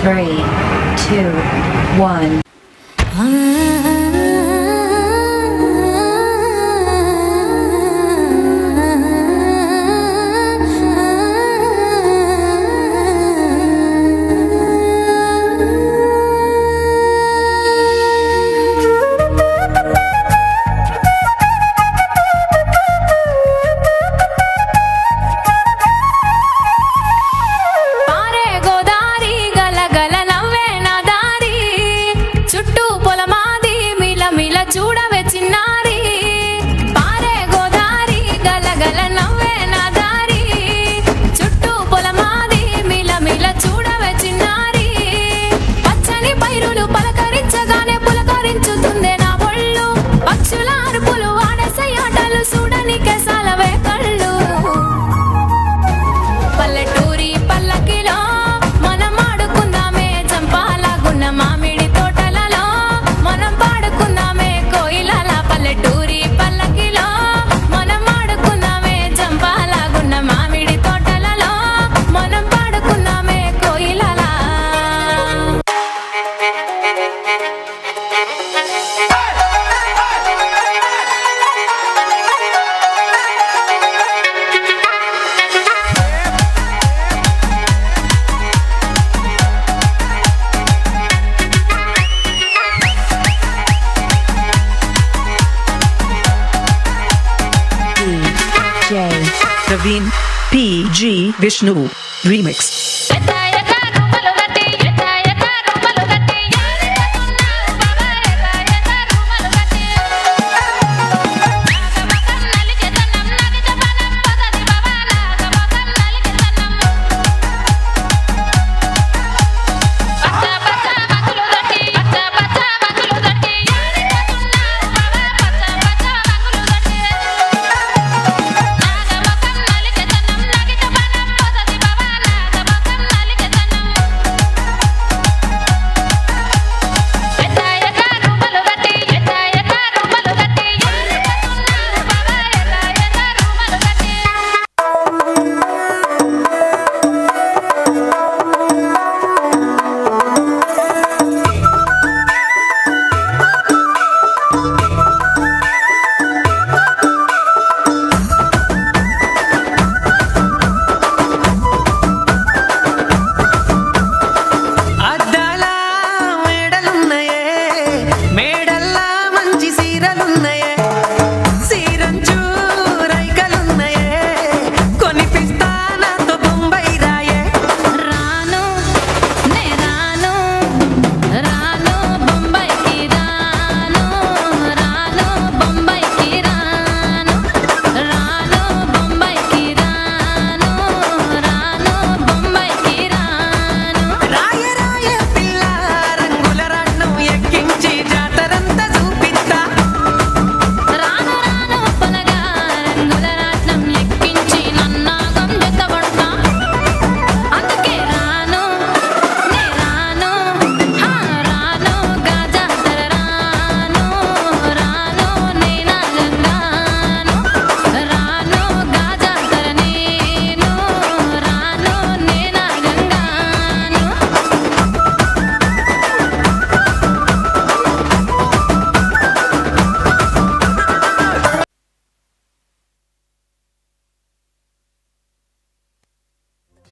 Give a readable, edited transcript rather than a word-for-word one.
3, 2, 1. చూడవే చిన్నారి పారే గోదారి గలగల నవ్వే నా దారి చుట్టూ పొలమాది మిల మిల చూడవే చిన్నారి పచ్చని పైరులు పలకరించగానే పులకరించుతుందే నా ఒళ్ళు పక్షుల అరుపులు ఆడసై ఆటలు చూడని కేసాలవే కళ్ళు పల్లెటూరి పల్లకిలో మనం ఆడుకుందామే చంపాలగున్న మామిడి తోటలలో మనం పాడుకుందామే పల్లెటూరి పల్లకిలో మనం ఆడుకుందామే జంపాలాగున్న మామిడి తోటలలో మనం పాడుకుందామే కోయిలలా Praveen PG Vishnu Remix.